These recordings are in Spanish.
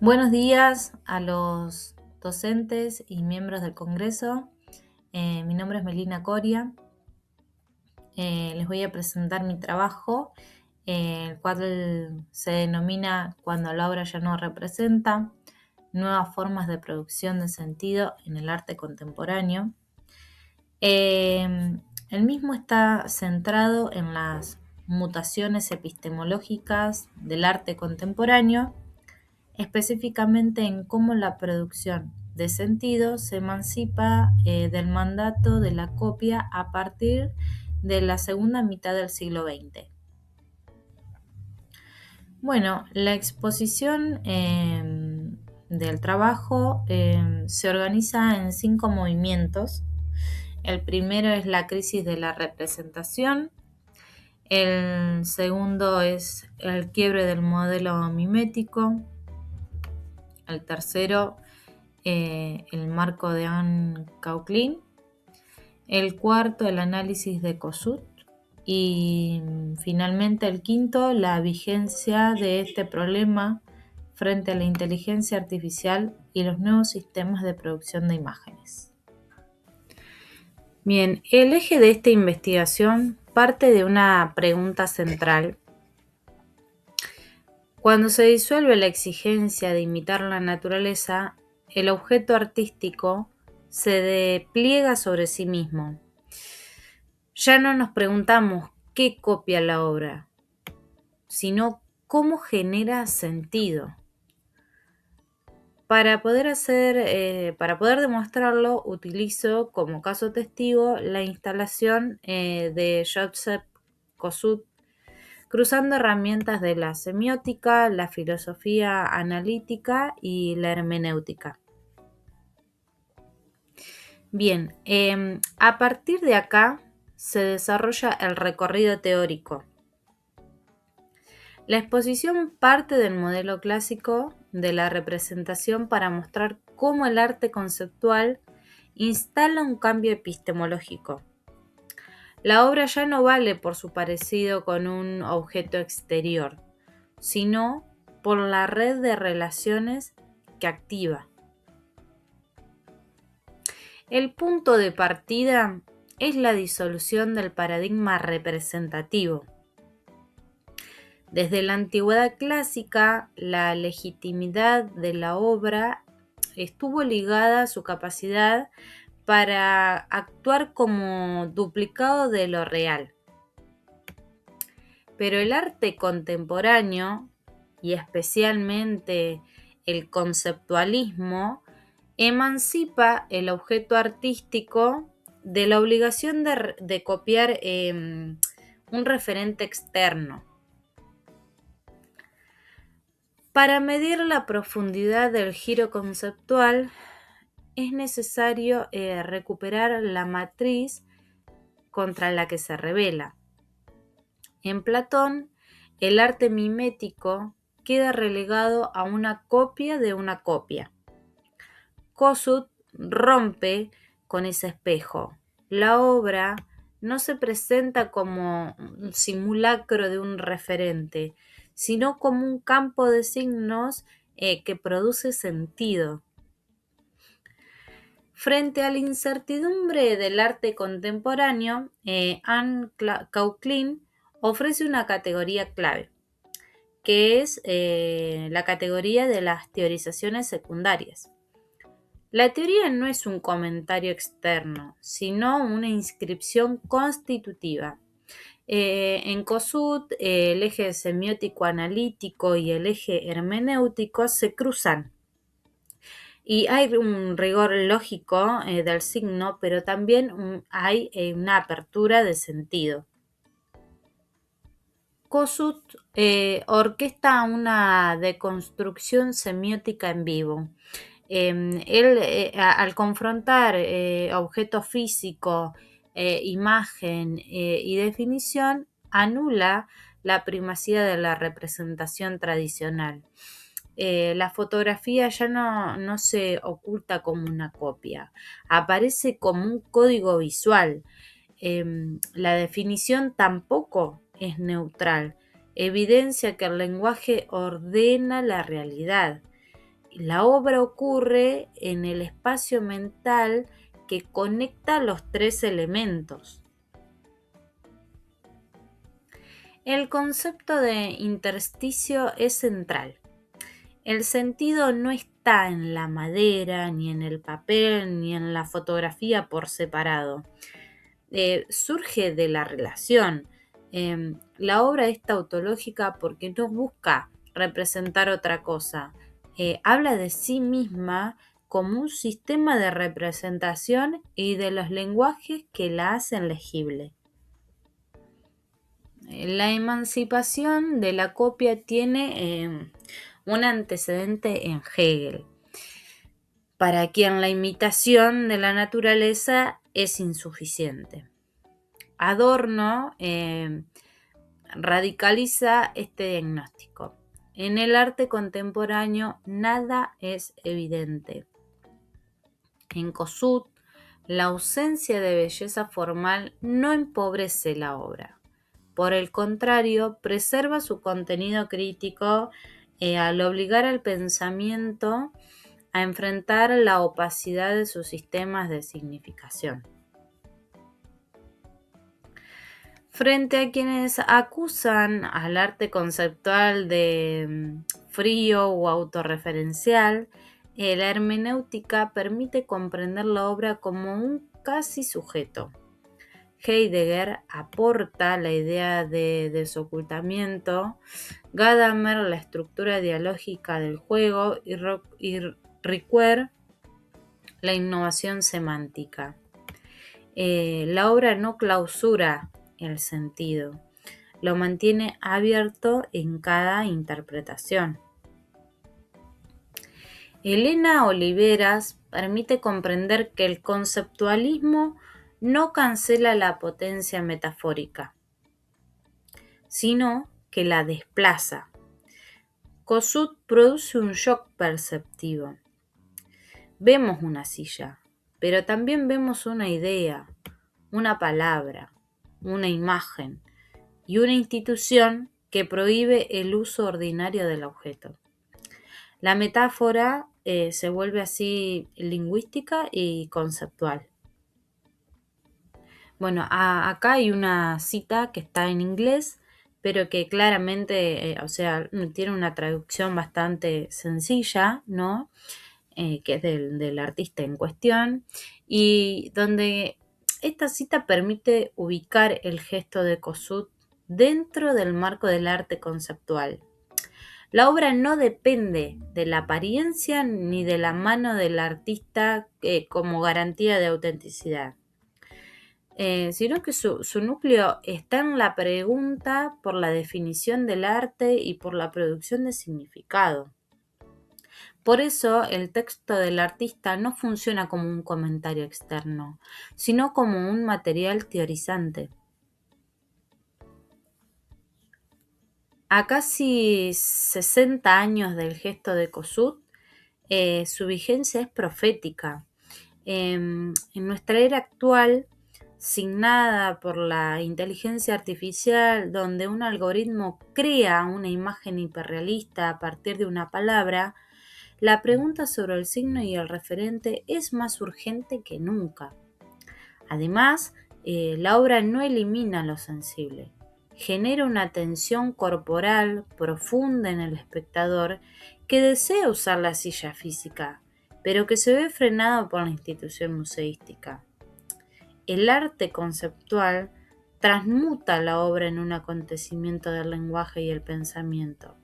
Buenos días a los docentes y miembros del Congreso. Mi nombre es Melina Coria. Les voy a presentar mi trabajo, el cual se denomina Cuando la obra ya no representa, nuevas formas de producción de sentido en el arte contemporáneo. El mismo está centrado en las mutaciones epistemológicas del arte contemporáneo, específicamente en cómo la producción de sentido se emancipa del mandato de la copia a partir de la segunda mitad del siglo XX. Bueno, la exposición del trabajo se organiza en 5 movimientos. El primero es la crisis de la representación. El segundo es el quiebre del modelo mimético. El tercero, el marco de Anne Cauclin. El cuarto, el análisis de Kossuth. Y finalmente el quinto, la vigencia de este problema frente a la inteligencia artificial y los nuevos sistemas de producción de imágenes. Bien, el eje de esta investigación parte de una pregunta central. Cuando se disuelve la exigencia de imitar la naturaleza, el objeto artístico se despliega sobre sí mismo. Ya no nos preguntamos qué copia la obra, sino cómo genera sentido. Para poder demostrarlo, utilizo como caso testigo la instalación de Joseph Kossuth, cruzando herramientas de la semiótica, la filosofía analítica y la hermenéutica. Bien, a partir de acá se desarrolla el recorrido teórico. La exposición parte del modelo clásico de la representación para mostrar cómo el arte conceptual instala un cambio epistemológico. La obra ya no vale por su parecido con un objeto exterior, sino por la red de relaciones que activa. El punto de partida es la disolución del paradigma representativo. Desde la antigüedad clásica, la legitimidad de la obra estuvo ligada a su capacidad para actuar como duplicado de lo real. Pero el arte contemporáneo, y especialmente el conceptualismo, emancipa el objeto artístico de la obligación de copiar un referente externo. Para medir la profundidad del giro conceptual, es necesario recuperar la matriz contra la que se revela. En Platón, el arte mimético queda relegado a una copia de una copia. Kossuth rompe con ese espejo. La obra no se presenta como un simulacro de un referente, sino como un campo de signos que produce sentido. Frente a la incertidumbre del arte contemporáneo, Anne Cauclin ofrece una categoría clave, que es la categoría de las teorizaciones secundarias. La teoría no es un comentario externo, sino una inscripción constitutiva. En Kossuth, el eje semiótico-analítico y el eje hermenéutico se cruzan. Y hay un rigor lógico del signo, pero también hay una apertura de sentido. Kossuth orquesta una deconstrucción semiótica en vivo. Él, al confrontar objeto físico, imagen y definición, anula la primacía de la representación tradicional. La fotografía ya no se oculta como una copia, aparece como un código visual. La definición tampoco es neutral, evidencia que el lenguaje ordena la realidad. La obra ocurre en el espacio mental que conecta los tres elementos. El concepto de intersticio es central. El sentido no está en la madera, ni en el papel, ni en la fotografía por separado. Surge de la relación. La obra es tautológica porque no busca representar otra cosa. Habla de sí misma como un sistema de representación y de los lenguajes que la hacen legible. La emancipación de la copia tiene un antecedente en Hegel, para quien la imitación de la naturaleza es insuficiente. Adorno radicaliza este diagnóstico. En el arte contemporáneo nada es evidente. En Kossuth, la ausencia de belleza formal no empobrece la obra. Por el contrario, preserva su contenido crítico al obligar al pensamiento a enfrentar la opacidad de sus sistemas de significación. Frente a quienes acusan al arte conceptual de frío o autorreferencial, la hermenéutica permite comprender la obra como un casi sujeto. Heidegger aporta la idea de desocultamiento, Gadamer la estructura dialógica del juego y Ricoeur la innovación semántica. La obra no clausura el sentido, lo mantiene abierto en cada interpretación. Elena Oliveras permite comprender que el conceptualismo no cancela la potencia metafórica, sino que la desplaza. Kossuth produce un shock perceptivo. Vemos una silla, pero también vemos una idea, una palabra, una imagen y una institución que prohíbe el uso ordinario del objeto. La metáfora se vuelve así lingüística y conceptual. Bueno, acá hay una cita que está en inglés, pero que claramente, tiene una traducción bastante sencilla, ¿no? Que es del artista en cuestión, y donde esta cita permite ubicar el gesto de Kossuth dentro del marco del arte conceptual. La obra no depende de la apariencia ni de la mano del artista como garantía de autenticidad, sino que su núcleo está en la pregunta por la definición del arte y por la producción de significado. Por eso el texto del artista no funciona como un comentario externo, sino como un material teorizante. A casi 60 años del gesto de Kossuth, su vigencia es profética. En nuestra era actual, signada por la inteligencia artificial, donde un algoritmo crea una imagen hiperrealista a partir de una palabra, la pregunta sobre el signo y el referente es más urgente que nunca. Además, la obra no elimina lo sensible, genera una tensión corporal profunda en el espectador que desea usar la silla física, pero que se ve frenado por la institución museística. El arte conceptual transmuta la obra en un acontecimiento del lenguaje y el pensamiento.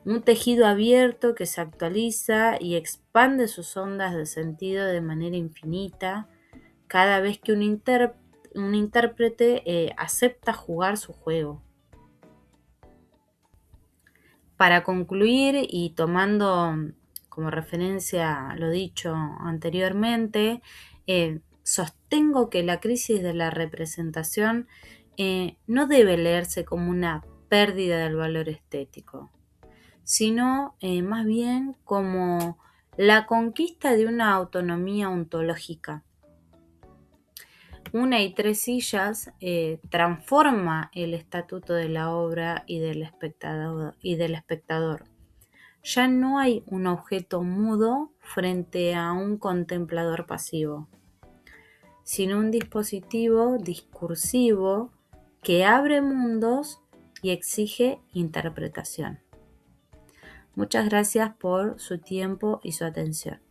Un tejido abierto que se actualiza y expande sus ondas de sentido de manera infinita cada vez que un intérprete acepta jugar su juego. Para concluir y tomando como referencia lo dicho anteriormente, sostengo que la crisis de la representación no debe leerse como una pérdida del valor estético, sino más bien como la conquista de una autonomía ontológica. Una y tres sillas transforma el estatuto de la obra y del espectador. Ya no hay un objeto mudo frente a un contemplador pasivo, sino un dispositivo discursivo que abre mundos y exige interpretación. Muchas gracias por su tiempo y su atención.